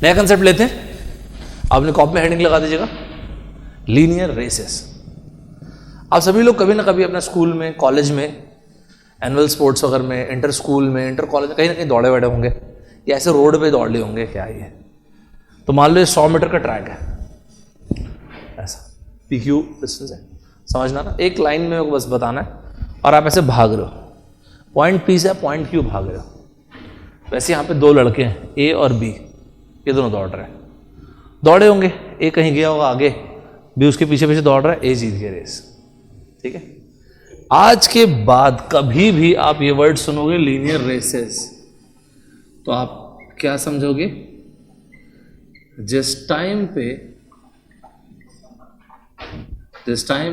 नया कंसेप्ट लेते हैं, आपने कॉपी में हेडिंग लगा दीजिएगा, लीनियर रेसेस। आप सभी लोग कभी ना कभी अपने स्कूल में, कॉलेज में, एनुअल स्पोर्ट्स वगैरह में, इंटर स्कूल में, इंटर कॉलेज में कहीं ना कहीं दौड़े वड़े होंगे, या ऐसे रोड पे दौड़ लिए होंगे। क्या ये, तो मान लो ये 100 मीटर का ट्रैक है, ऐसा PQ डिस्टेंस है, समझना ना, एक लाइन में बस बताना है, और आप ऐसे भाग रहे हो, पॉइंट P से पॉइंट Q भाग रहे हो। वैसे यहाँ पे दो लड़के हैं, A और B, ये दोनों दौड़ रहे हैं, दौड़े होंगे, A कहीं गया होगा आगे, B उसके पीछे पीछे दौड़ रहा है, A जीत गया रेस। ठीक है, आज के बाद कभी भी आप ये वर्ड सुनोगे लीनियर रेसेस, तो आप क्या समझोगे, जिस टाइम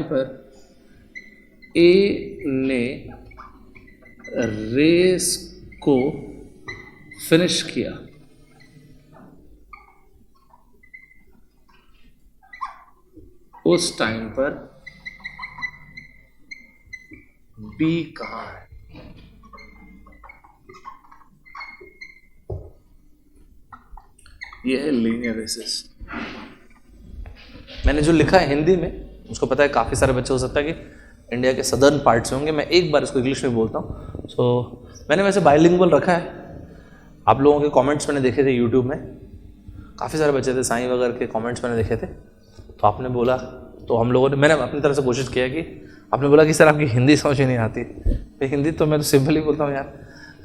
पर A ने रेस को फिनिश किया, उस टाइम पर B कहाँ है। यह है लीनियर रेसेस। मैंने जो लिखा है हिंदी में, उसको पता है काफ़ी सारे बच्चे हो सकता है कि इंडिया के सदर्न पार्ट से होंगे, मैं एक बार इसको इंग्लिश में बोलता हूँ। सो मैंने वैसे बाइलिंगुअल रखा है। आप लोगों के कमेंट्स मैंने देखे थे यूट्यूब में, काफ़ी सारे बच्चे थे, साईं वगैरह के कमेंट्स मैंने देखे थे, तो आपने बोला, तो हम लोगों ने, मैंने अपनी तरफ से कोशिश किया कि आपने बोला कि सर आपकी हिंदी समझ ही नहीं आती। हिंदी तो मैं तो सिंपल ही बोलता हूँ यार,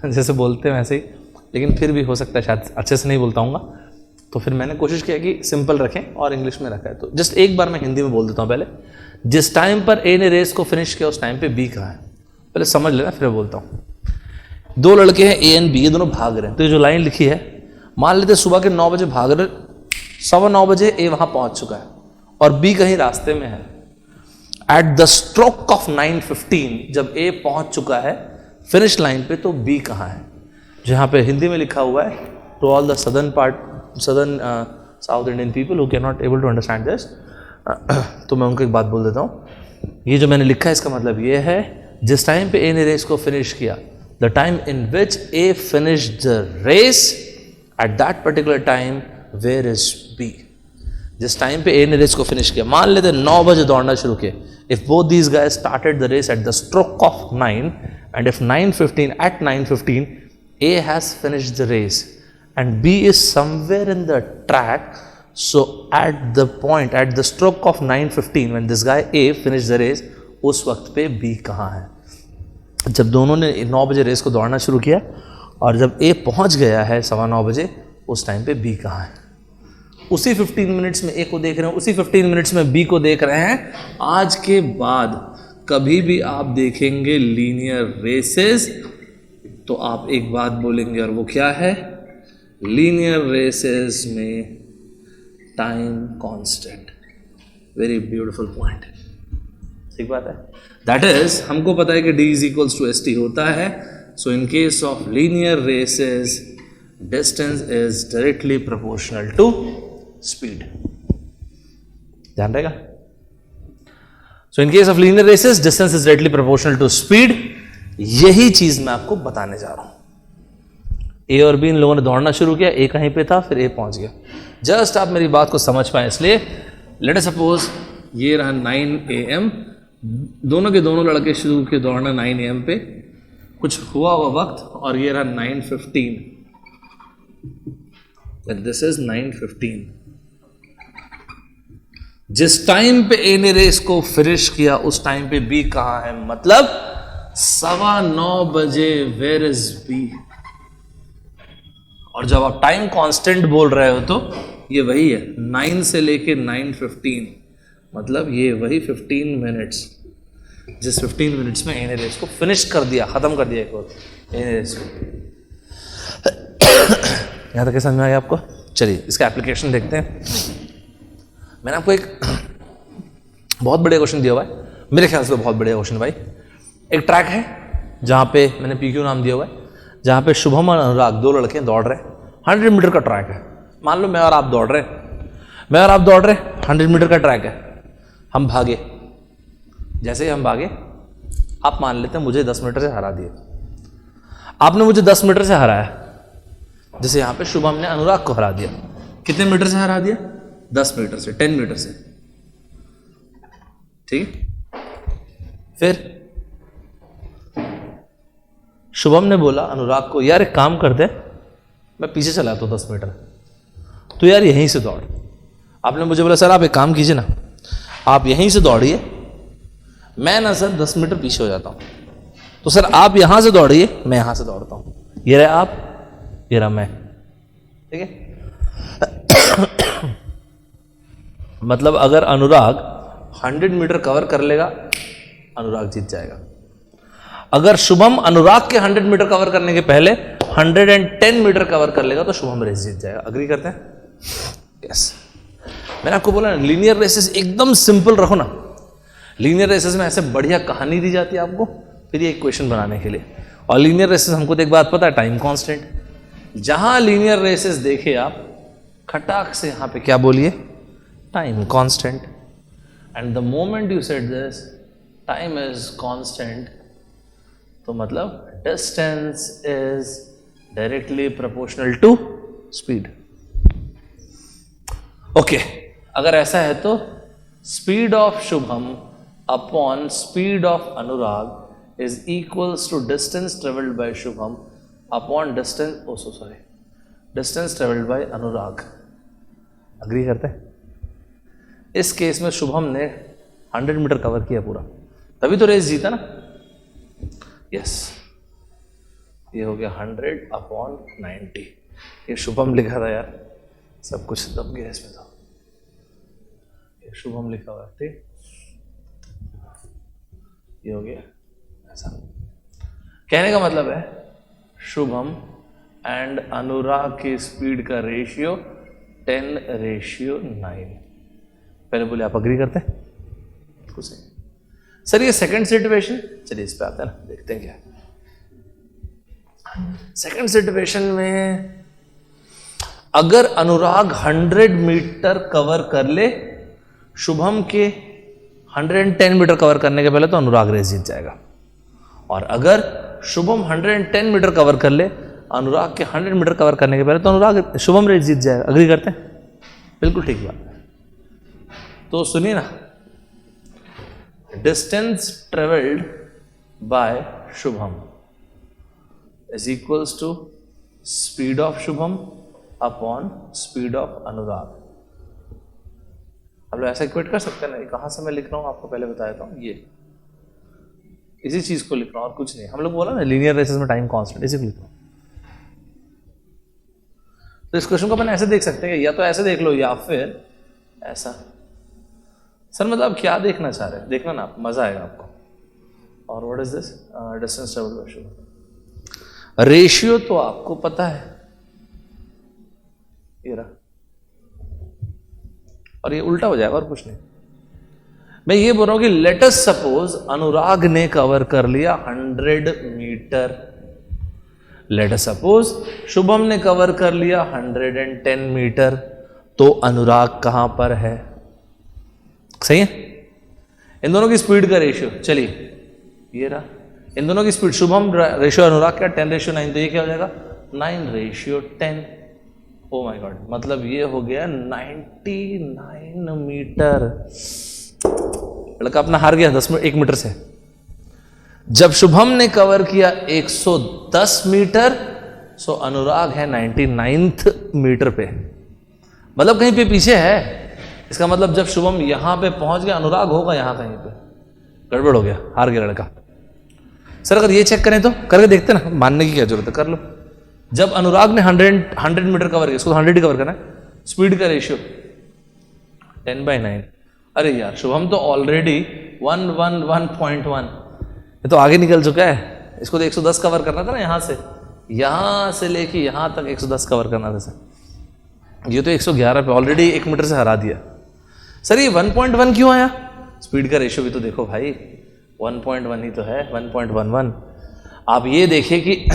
जैसे बोलते हैं वैसे ही, लेकिन फिर भी हो सकता है शायद अच्छे से नहीं बोलता हूँ, तो फिर मैंने कोशिश किया कि सिंपल रखें और इंग्लिश में रखा है। तो जस्ट एक बार मैं हिंदी में बोल देता हूँ पहले। जिस टाइम पर A ने रेस को फिनिश किया, उस टाइम पे B कहाँ है, पहले समझ लेना, फिर बोलता हूँ। दो लड़के हैं A एंड B, ये दोनों भाग रहे हैं। तो ये जो लाइन लिखी है, मान लेते सुबह के 9 बजे भाग रहे, 9:15 बजे A वहाँ पहुँच चुका है और B कहीं रास्ते में है। एट द स्ट्रोक ऑफ 9:15 जब A पहुँच चुका है फिनिश लाइन पे, तो B कहाँ है, जो यहाँ पे हिंदी में लिखा हुआ है, to all the southern south Indian people who can not able to understand this, तो मैं उनको एक बात बोल देता हूँ। ये जो मैंने लिखा है इसका मतलब ये है, जिस टाइम पे A ने रेस को फिनिश किया, the time in which A finished the race, at that particular time where is B। जिस टाइम पे A ने रेस को फिनिश किया, मान लेते 9 बजे दौड़ना शुरू किए, if both these guys started the race at the stroke of 9 and if 9:15 at 9:15 A has finished the race and B is somewhere in the track, so at the stroke of 9:15 when this guy A finished the race, उस वक्त पे B कहाँ है। जब दोनों ने 9 बजे race को दौड़ना शुरू किया और जब A पहुँच गया है 9:15 बजे, उस टाइम पे B कहाँ है। उसी 15 मिनट्स में A को देख रहे हैं, उसी 15 मिनट्स में B को देख रहे हैं। आज के बाद कभी भी आप देखेंगे लीनियर रेसेस, तो आप एक बात बोलेंगे, और वो क्या है, लीनियर रेसेस में time constant. Very beautiful point, ठीक बात है। दैट इज, हमको पता है कि D = ST होता है, so in case of linear races distance is directly proportional to speed. ध्यान रहेगा। So in case of linear races distance is directly proportional to speed. यही चीज मैं आपको बताने जा रहा हूं। A और B इन लोगों ने दौड़ना शुरू किया, A कहीं पे था, फिर A पहुंच गया। जस्ट आप मेरी बात को समझ पाए इसलिए, लेट अस सपोज ये रहा 9 AM, दोनों के दोनों लड़के शुरू किए दौड़ना 9 AM पे, कुछ हुआ वक्त, और ये रहा 9:15, दिस इज 9:15। जिस टाइम पे A ने रेस को फिनिश किया, उस टाइम पे B कहाँ है, मतलब 9:15 बजे वेयर इज B। और जब आप टाइम कांस्टेंट बोल रहे हो तो ये वही है, 9 से लेके 9:15, मतलब ये वही 15 मिनट्स, जिस 15 मिनट्स में A ने रेस को फिनिश कर दिया, खत्म कर दिया एक और A ने रेस को। यहाँ तक समझ में आया आपको? चलिए इसका एप्लीकेशन देखते हैं। मैंने आपको एक बहुत बढ़िया क्वेश्चन दिया हुआ है, मेरे ख्याल से बहुत बढ़िया क्वेश्चन भाई। एक ट्रैक है जहाँ पे मैंने PQ नाम दिया हुआ है, जहाँ पे शुभम और अनुराग दो लड़के दौड़ रहे हैं। 100 मीटर का ट्रैक है। मान लो मैं और आप दौड़ रहे हैं, 100 मीटर का ट्रैक है। हम भागे, जैसे ही हम भागे, आप मान लेते हैं मुझे 10 मीटर से हरा दिए, आपने मुझे 10 मीटर से हराया, जैसे यहाँ पे शुभम ने अनुराग को हरा दिया। कितने मीटर से हरा दिया? 10 मीटर से, 10 मीटर से, ठीक। फिर शुभम ने बोला अनुराग को, यार एक काम करते, मैं पीछे चला तो 10 मीटर, तो यार यहीं से दौड़। आपने मुझे बोला सर आप एक काम कीजिए ना, आप यहीं से दौड़िए, मैं ना सर 10 मीटर पीछे हो जाता हूं। तो सर आप यहां से दौड़िए, मैं यहां से दौड़ता हूं, ये रहे आप, ये रहा मैं, ठीक है। मतलब अगर अनुराग 100 मीटर कवर कर लेगा, अनुराग जीत जाएगा। अगर शुभम अनुराग के 100 मीटर कवर करने के पहले 110 मीटर कवर कर लेगा तो शुभम रेस जीत जाएगा। अग्री करते हैं? यस। मैंने आपको बोला ना, लीनियर रेसेस एकदम सिंपल रखो ना। लीनियर रेसेस में ऐसे बढ़िया कहानी दी जाती है आपको, फिर ये एक क्वेश्चन बनाने के लिए। और लीनियर रेसेस हमको तो एक बात पता है, टाइम कांस्टेंट। जहां लीनियर रेसेस देखे आप, खटाक से यहां पे क्या बोलिए? Time constant. And the moment you said this time is constant, तो मतलब distance is directly proportional to speed. Okay, अगर ऐसा है तो speed of Shubham upon speed of Anurag is equals to distance travelled by Shubham upon distance travelled by Anurag. Agree करते हैं? इस case में शुभम ने 100 मीटर कवर किया पूरा, तभी तो रेस जीता ना। यस, ये हो गया 100 अपॉन 90। ये शुभम लिखा था यार, सब कुछ दब गया इसमें। तो ये शुभम लिखा हुआ, ठीक। ये हो गया ऐसा। कहने का मतलब है शुभम एंड अनुराग की स्पीड का रेशियो 10:9। पहले बोले आप अग्री करते हैं? कुछ नहीं सर, ये सेकंड सिचुएशन, चलिए इस पे आते हैं ना, देखते हैं क्या सेकंड सिचुएशन में। अगर अनुराग 100 मीटर कवर कर ले शुभम के 110 मीटर कवर करने के पहले, तो अनुराग रेस जीत जाएगा। और अगर शुभम 110 मीटर कवर कर ले अनुराग के 100 मीटर कवर करने के पहले, तो शुभम रेस जीत जाएगा। अग्री करते हैं? बिल्कुल ठीक बात है। तो सुनिए ना, distance travelled by Shubham is equals to speed of Shubham upon speed of Anurag. अब लोग ऐसा इक्वेट कर सकते हैं ना। कहां से मैं लिख रहा हूं आपको पहले बता देता हूं। ये इसी चीज को लिख रहा हूं और कुछ नहीं। हम लोग बोला ना लीनियर रेसेस में टाइम कांस्टेंट, इसी को लिख रहा हूं। तो इस क्वेश्चन को अपन ऐसे देख सकते हैं, या तो ऐसे देख लो या फिर ऐसा। सर मतलब क्या देखना चाह रहे हैं? देखना ना आप, मजा आएगा आपको। और what is this? Distance travelled by Shubham. Ratio तो आपको पता है, ये रहा, और ये उल्टा हो जाएगा और कुछ नहीं। मैं ये बोल रहा हूं कि लेट अस सपोज अनुराग ने कवर कर लिया 100 metre. Let us suppose Shubham ने कवर कर लिया 110 मीटर। तो अनुराग कहां पर है? सही है? इन दोनों की स्पीड का रेशियो, चलिए ये रहा इन दोनों की स्पीड। शुभम रेशियो अनुराग क्या? 10:9। तो ये क्या हो जाएगा? 9:10। ओ माय गॉड, मतलब ये हो गया 99 मीटर। लड़का अपना हार गया 1 मीटर से। जब शुभम ने कवर किया 110 मीटर, सो अनुराग है 99th मीटर पे, मतलब कहीं पे पीछे है। इसका मतलब जब शुभम यहां पे पहुंच गया, अनुराग होगा यहां कहीं पे। गड़बड़ हो गया, हार गया लड़का। सर अगर ये चेक करें तो करके देखते ना, मानने की क्या जरूरत है, कर लो। जब अनुराग ने 100 मीटर कवर किया, इसको 100 ही कवर करना है। स्पीड का रेशियो 10/9। अरे यार शुभम तो ऑलरेडी 111.1, ये तो आगे निकल चुका है। इसको तो 110 कवर करना था ना, यहां से लेके यहां तक 110 कवर करना था सर। ये तो 111 पे ऑलरेडी 1 मीटर से हरा दिया। सर ये 1.1 क्यों आया? स्पीड का रेशियो भी तो देखो भाई, 1.1 ही तो है, 1.11। आप ये देखिए कि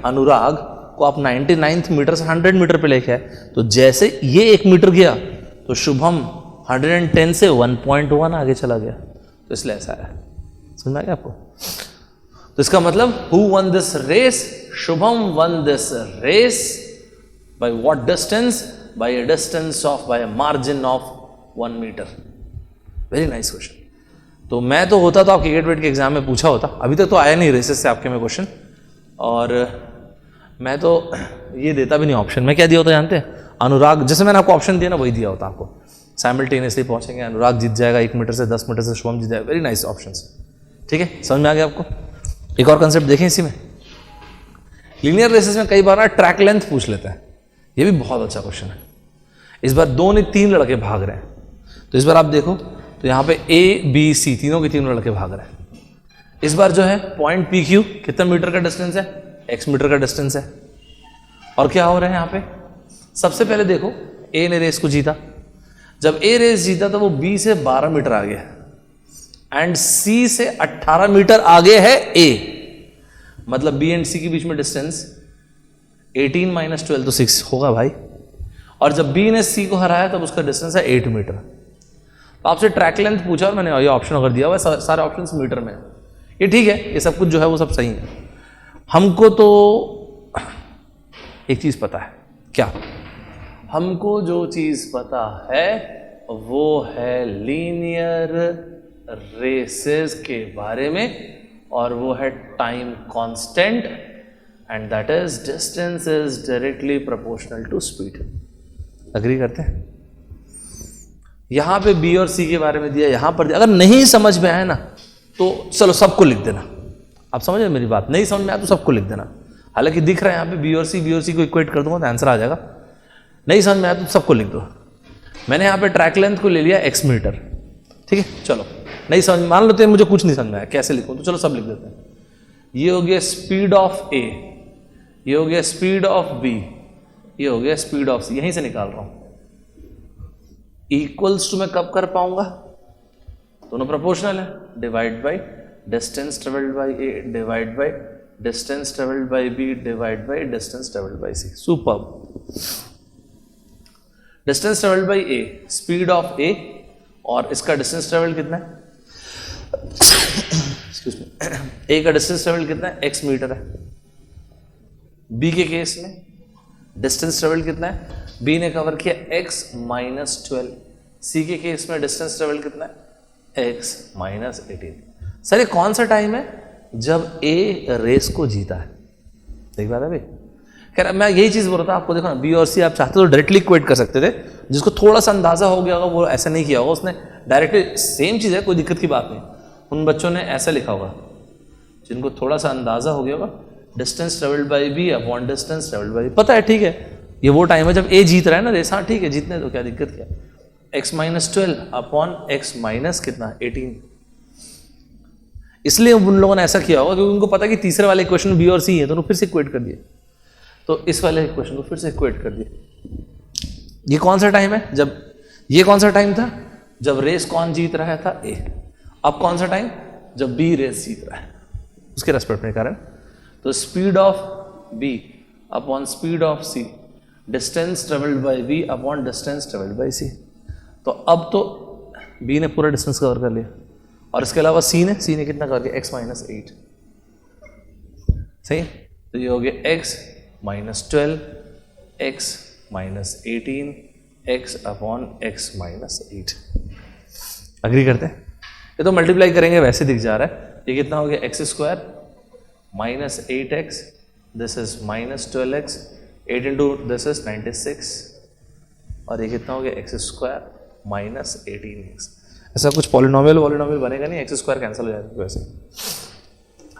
अनुराग को आप 99th मीटर से 100 मीटर पे लेके आए, तो जैसे ये 1 मीटर गया तो शुभम 110 से 1.1 आगे चला गया। तो इसलिए ऐसा है। समझ में आ गया आपको? तो इसका मतलब who won this race? Shubham won this race. By what distance? By a distance of by a margin of 1 metre. Very nice question. तो मैं तो होता तो आपके गेट के एग्जाम में पूछा होता, अभी तक तो आया नहीं रेसेस से आपके में क्वेश्चन, और मैं तो ये देता भी नहीं ऑप्शन। मैं क्या दिया होता जानते हैं? अनुराग, जैसे मैंने आपको ऑप्शन दिया ना वही दिया होता आपको। साइमल्टेनियसली पहुंचेंगे, अनुराग जीत जाएगा 1 मीटर से, 10 मीटर से शुभम जीत जाएगा। Very nice option. ठीक है, समझ में आ गया आपको? एक और कंसेप्ट देखें इसी में, लीनियर रेसेस में कई बार ना ट्रैक लेंथ पूछ लेते हैं, ये भी बहुत अच्छा क्वेश्चन है। इस बार 2 नहीं 3 लड़के भाग रहे हैं, तो इस बार आप देखो तो यहाँ पे A B C तीनों के तीनों लड़के भाग रहे हैं। इस बार जो है पॉइंट PQ कितना मीटर का डिस्टेंस है? X मीटर का डिस्टेंस है। और क्या हो रहा है यहाँ पे? सबसे पहले देखो A ने रेस को जीता, जब A रेस जीता तो वो B से 12 मीटर आगे है एंड C से 18 मीटर आगे है A, मतलब B एंड C के बीच में डिस्टेंस 18 माइनस 12 तो 6 होगा भाई। और जब B ने C को हराया तब उसका डिस्टेंस है 8 मीटर। तो आपसे ट्रैक लेंथ पूछा और मैंने ये ऑप्शन अगर दिया हुआ है, सारे ऑप्शंस मीटर में, ये ठीक है, ये सब कुछ जो है वो सब सही है। हमको तो एक चीज पता है, क्या? हमको जो चीज पता है वो है लीनियर रेसेस के बारे में, और वो है time constant, and that is distance is directly proportional to speed. Agree करते हैं? यहां पे B और C के बारे में दिया, यहां पर दिया। अगर नहीं समझ में आया ना तो चलो सबको लिख देना। आप समझ रहे मेरी बात? नहीं समझ में आया तो सबको लिख देना। हालांकि दिख रहा है यहाँ पे B और C को इक्वेट कर दूंगा तो आंसर आ जाएगा। नहीं समझ में आया तो सबको लिख दो। मैंने यहाँ पे ट्रैक लेंथ को ले लिया X मीटर, ठीक है। चलो नहीं समझ, मान लेते हैं मुझे कुछ नहीं समझ में आया कैसे लिखूं, तो चलो सब लिख देते हैं। ये हो गया स्पीड ऑफ A, ये हो गया स्पीड ऑफ B, ये हो गया स्पीड ऑफ C। यहीं से निकाल रहा हूं। इक्वल्स टू मैं कब कर पाऊंगा? दोनों प्रोपोर्शनल है, divide by distance travelled bye A divide by distance travelled bye B divide by distance travelled bye C। Superb. Distance travelled bye A, speed of A, और इसका डिस्टेंस ट्रेवल्ड कितना है? एक्सक्यूज मी, A का distance travelled कितना है? X metre है। B के case में डिस्टेंस ट्रेवल्ड कितना है? B ने कवर किया X माइनस 12। C के केस में डिस्टेंस ट्रेवल कितना है? X minus 18। सर ये कौन सा टाइम है? जब A रेस को जीता है। देख बात है भाई। खैर मैं यही चीज बोल रहा था आपको। देखो ना, B और C आप चाहते तो डायरेक्टली इक्वेट कर सकते थे, जिसको थोड़ा सा अंदाजा हो गया होगा वो ऐसा नहीं किया होगा, उसने डायरेक्टली सेम चीज है, कोई दिक्कत की बात नहीं। उन बच्चों ने ऐसा लिखा होगा जिनको थोड़ा सा अंदाजा हो गया होगा, distance travelled bye B upon distance travelled bye, पता है ठीक है ये वो टाइम है जब A जीत रहा है ना रेस। हाँ ठीक है, जीतने तो क्या दिक्कत क्या? X minus 12 upon X minus कितना? 18। इसलिए उन लोगों ने ऐसा किया होगा क्योंकि उनको पता है कि तीसरे वाले इक्वेशन में B और C है, तो उन्होंने फिर से इक्वेट कर दिए, तो इस वाले इक्वेशन को फिर से इक्वेट कर दिए। ये कौन सा टाइम है? जब ये कौन सा टाइम था? जब रेस कौन जीत रहा था? A। अब कौन सा टाइम? जब B रेस जीत रहा है, उसके रेस्पेक्ट में कारण। तो speed of B upon speed of C, distance travelled bye B upon distance travelled bye C। तो अब तो B ने पूरा डिस्टेंस कवर कर लिया, और इसके अलावा C ने कितना कवर किया? X minus 8। सही है? तो ये हो गया X minus 12, X minus 18, X upon X minus 8। Agree करते हैं? ये तो मल्टीप्लाई करेंगे वैसे दिख जा रहा है। ये कितना हो गया? X square minus 8x, this is minus 12x, 8 into this is 96, और ये कितना हो गया? X square minus 18x। ऐसा कुछ पॉलिनोमियल बनेगा नहीं, एक्स स्क्वायर कैंसिल हो जाएगा वैसे।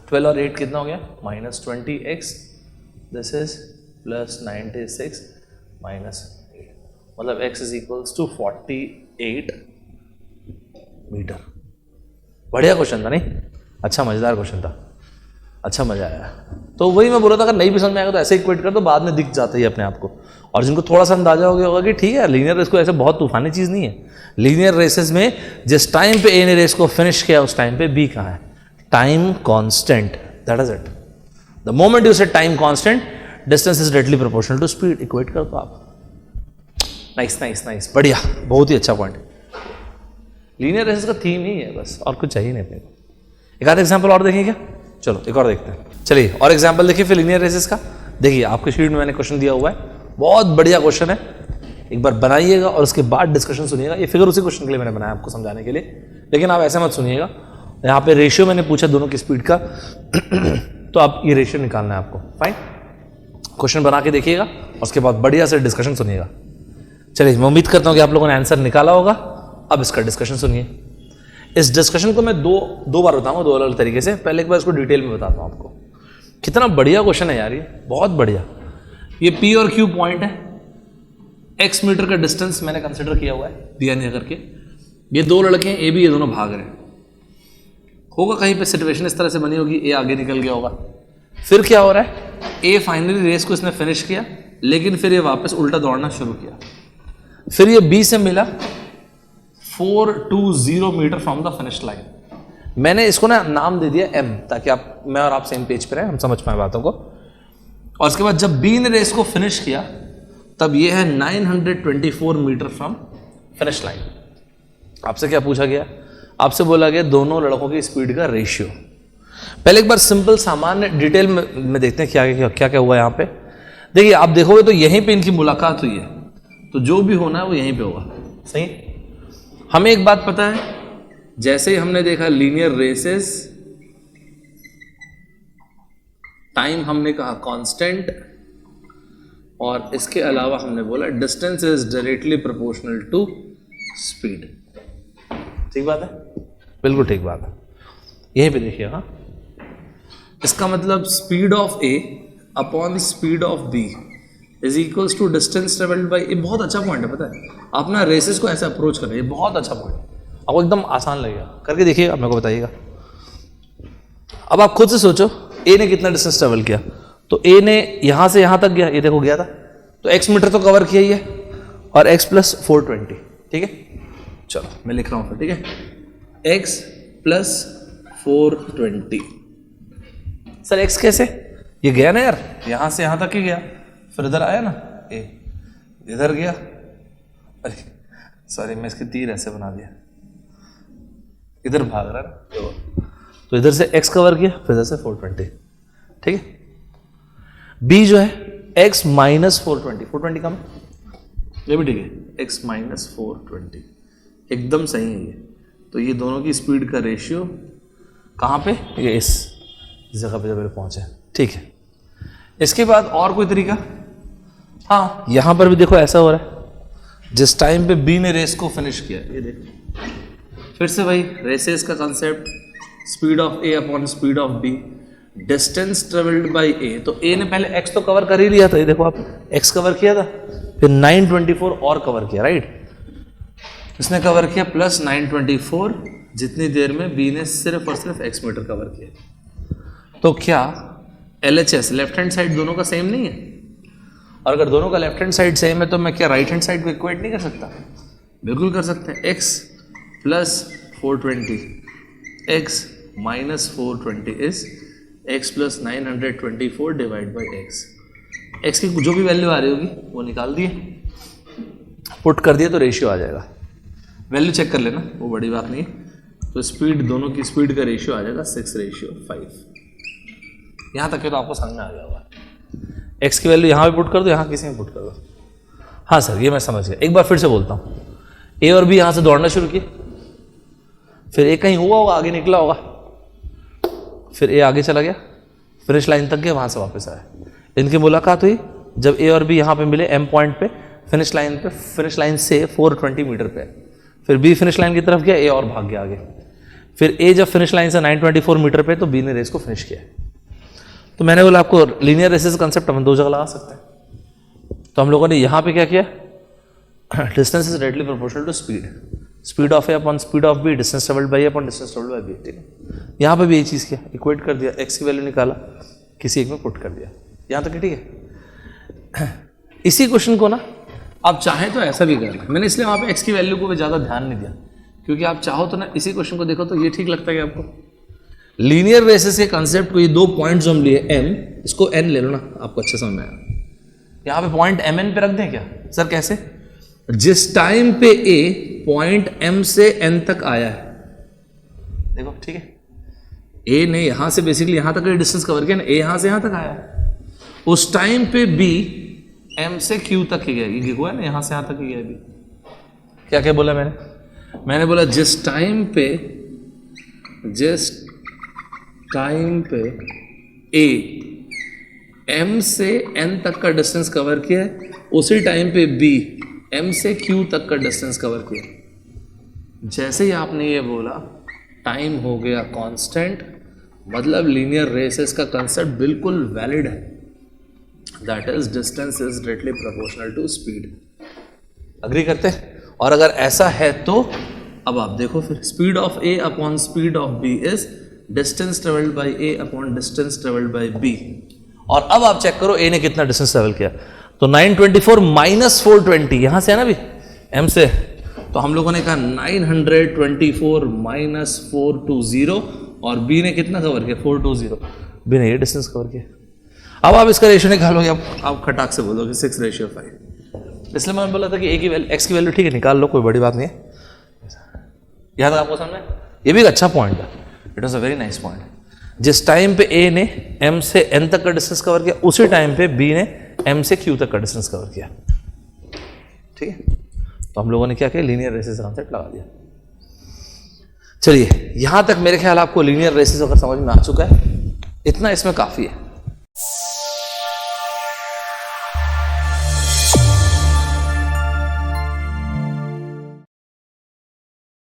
12 और 8 कितना हो गया? Minus 20x, this is plus 96 minus 8, मतलब x is equals to 48 metre. बढ़िया क्वेश्चन था नहीं? अच्छा मजेदार क्वेश्चन था, अच्छा मजा आया। तो वही मैं बोल रहा था, अगर नहीं भी समझ में आएगा तो ऐसे इक्वेट कर दो, बाद में दिख जाता है अपने आप को। और जिनको थोड़ा सा अंदाजा हो गया होगा कि ठीक है लीनियर रेस को ऐसे बहुत तूफानी चीज नहीं है। लीनियर रेसेस में जिस टाइम पे A ने रेस को फिनिश किया उस टाइम पे B कहाँ है? Time constant, that is it. The moment you say time constant, distance is directly proportional to speed. Equate कर दो आप। नाइस नाइस नाइस, बढ़िया, बहुत ही अच्छा पॉइंट। लीनियर रेसेस का थीम ही है बस, और कुछ चाहिए नहीं अपने को। एक आध एग्जाम्पल और देखें क्या? चलो एक और देखते हैं। चलिए और एग्जाम्पल देखिए फिर लीनियर रेसेस का। देखिए आपके शीट में मैंने क्वेश्चन दिया हुआ है, बहुत बढ़िया क्वेश्चन है। एक बार बनाइएगा और उसके बाद डिस्कशन सुनिएगा। ये फिगर उसी क्वेश्चन के लिए मैंने बनाया आपको समझाने के लिए, लेकिन आप ऐसे मत सुनिएगा। यहाँ पे रेशियो मैंने पूछा दोनों की स्पीड का तो आप ये रेशियो निकालना है आपको। फाइन, क्वेश्चन बना के देखिएगा और उसके बाद बढ़िया से डिस्कशन सुनिएगा। चलिए, मैं उम्मीद करता हूँ कि आप लोगों ने आंसर निकाला होगा। अब इसका डिस्कशन सुनिए। इस डिस्कशन को मैं दो बार बताऊंगा, दो अलग तरीके से। पहले एक बार इसको डिटेल में बताता हूँ आपको। कितना बढ़िया क्वेश्चन है यार, ये बहुत बढ़िया। ये P और Q पॉइंट है, x मीटर का डिस्टेंस मैंने कंसिडर किया हुआ है दिया नहीं करके। ये दो लड़के हैं, A B, ये दोनों भाग रहे हैं। होगा कहीं पे सिचुएशन इस तरह से बनी होगी, A आगे निकल गया होगा। फिर क्या हो रहा है, A फाइनली रेस को इसने फिनिश किया, लेकिन फिर ये वापस उल्टा दौड़ना शुरू किया। फिर ये B से मिला 420 metre from the finish line. मैंने इसको ना नाम दे दिया M, ताकि मैं और आप सेम पेज पे रहें, हम समझ पाए बातों को। और उसके बाद जब B ने रेस को फिनिश किया, तब ये है 924 मीटर फ्रॉम फिनिश लाइन। आपसे क्या पूछा गया? आपसे बोला गया दोनों लड़कों की स्पीड का रेशियो। पहले एक बार सिंपल सामान्य डिटेल में देखते हैं क्या क्या हुआ यहाँ पे। देखिए, आप देखोगे तो यहीं पे इनकी मुलाकात हुई है, तो जो भी होना है वो यहीं पे होगा। सही। हमें एक बात पता है, जैसे ही हमने देखा लीनियर रेसेस, टाइम हमने कहा कांस्टेंट, और इसके अलावा हमने बोला distance is directly proportional to speed. ठीक बात है, बिल्कुल ठीक बात है। यहीं पे देखिए। हाँ, इसका मतलब speed of A upon speed of B is equals to distance travelled by. ये बहुत अच्छा पॉइंट है, पता है। आप ना रेसेस को ऐसे अप्रोच करें, ये बहुत अच्छा पॉइंट, आपको एकदम आसान लगेगा। करके देखिएगा, मेरे को बताइएगा। अब आप खुद से सोचो, ए ने कितना डिस्टेंस ट्रेवल किया। तो ए ने यहां से यहां तक गया, ये देखो गया था, तो x मीटर तो कवर किया ही है, और x प्लस 420। ठीक है, चलो मैं लिख रहा हूं फिर। ठीक है, x प्लस 420। सर x कैसे? ये गया ना यार, यहां से यहां तक ही गया, फिर इधर आया ना ए, इधर गया। अरे सॉरी, मैं इसके तीर ऐसे बना दिया, इधर भाग रहा है, तो इधर से x कवर किया, फिर इधर से 420। ठीक है, b जो है x माइनस 420 कम, ये भी ठीक है, x माइनस 420 एकदम सही है ये। तो ये दोनों की स्पीड का रेशियो कहाँ पे? ये इस जगह पे जब पहुंचे। ठीक है, इसके बाद और कोई तरीका? हाँ, यहां पर भी देखो ऐसा हो रहा है। जिस टाइम पे b ने रेस को फिनिश किया, ये देखो फिर से भाई रेसेस का concept, speed of a upon speed of b, distance travelled bye a। तो a ने पहले x तो कवर कर ही लिया था, ये देखो आप, x कवर किया था, फिर 924 और कवर किया, राइट। इसने कवर किया प्लस 924, जितनी देर में b ने सिर्फ और सिर्फ x मीटर कवर किया। तो क्या LHS लेफ्ट हैंड साइड दोनों का सेम नहीं है? और अगर दोनों का लेफ्ट हैंड साइड सेम है, तो मैं क्या राइट हैंड साइड को इक्वेट नहीं कर सकता? बिल्कुल कर सकते हैं। x plus 420, x minus 420 is x plus 924 divide by x। x की जो भी वैल्यू आ रही होगी वो निकाल दिए, पुट कर दिए, तो रेशियो आ जाएगा। वैल्यू चेक कर लेना, वो बड़ी बात नहीं है। तो स्पीड, दोनों की स्पीड का रेशियो आ जाएगा 6:5। यहाँ तक के तो आपको समझ में आ गया होगा। x की वैल्यू यहाँ पे पुट कर दो, यहाँ किसी में पुट कर दो। हाँ सर, ये मैं समझ गया। एक बार फिर से बोलता हूँ, a और b यहाँ से दौड़ना शुरू किए, फिर a कहीं हुआ होगा, आगे निकला होगा, फिर a आगे चला गया, फिनिश लाइन तक गया, वहाँ से वापस आया। इनकी मुलाकात हुई जब a और b यहाँ पे मिले m पॉइंट पे, फिनिश लाइन से 420 मीटर पे। फिर b फिनिश लाइन की तरफ गया, a और भाग गया आगे। फिर a जब फिनिश लाइन से 924 मीटर पे, तो b ने रेस को फिनिश किया। तो मैंने बोला आपको लीनियर रेसेस कंसेप्ट हम दो जगह लगा सकते हैं। तो हम लोगों ने यहाँ पे क्या किया, distance is directly proportional to speed, speed of A upon speed of B, distance travelled by A upon distance travelled by B. ठीक है, यहाँ पे भी यही चीज़ किया, इक्वेट कर दिया, x की वैल्यू निकाला, किसी एक में पुट कर दिया। यहाँ तक ठीक है। इसी क्वेश्चन को ना आप चाहें तो ऐसा भी कर, मैंने इसलिए वहाँ पे x की वैल्यू को भी ज़्यादा ध्यान नहीं दिया, क्योंकि आप चाहो तो ना इसी क्वेश्चन को देखो तो ये ठीक लगता है कि आपको लीनियर रेसेस के कंसेप्ट को, ये दो पॉइंट जो हम लिए m, इसको n ले लो ना, आपको अच्छे समझ में आएगा। यहाँ पे पॉइंट mn पे रख दें क्या? सर कैसे? जिस टाइम पे a पॉइंट m से n तक आया है, देखो ठीक है, a ने यहां से बेसिकली यहां तक डिस्टेंस कवर किया ना, a यहां से यहां तक आया है, उस टाइम पे b m से q तक की गया, ये हुआ है ना, यहां से यहां तक की गया अभी। क्या क्या बोला मैंने बोला जिस टाइम पे a m से n तक का डिस्टेंस कवर किया है, उसी टाइम पे b m से q तक का डिस्टेंस कवर किया। जैसे ही आपने ये बोला टाइम हो गया कांस्टेंट, मतलब लीनियर रेसेस का कंसेप्ट बिल्कुल वैलिड है। That is distance is directly proportional to speed. Agree करते हैं? और अगर ऐसा है तो अब आप देखो फिर speed of A upon speed of B is distance travelled by A upon distance travelled by B. और अब आप चेक करो ए ने कितना डिस्टेंस ट्रेवल किया, तो 924 माइनस 420 यहां से है ना भी एम से, तो हम लोगों ने कहा 924 माइनस 420, और बी ने कितना कवर किया 420, बी ने ये डिस्टेंस कवर किया। अब आप इसका रेशियो निकालोगे, आप खटाक से बोलोगे 6:5। इसलिए मैंने बोला था कि ए की वैल्यू एक्स की वैल्यू ठीक है निकाल लो, कोई बड़ी बात नहीं है। याद है आपको सामने, ये भी एक अच्छा पॉइंट है, it was a very nice point. जिस टाइम पे ए ने एम से एन तक का डिस्टेंस कवर किया, उसी टाइम पे बी ने एम से क्यू तक का डिस्टेंस कवर किया। ठीक है, तो हम लोगों ने क्या किया, लीनियर रेसेस कॉन्सेप्ट लगा दिया। चलिए यहां तक मेरे ख्याल आपको लीनियर रेसेस अगर समझ में आ चुका है, इतना इसमें काफी है।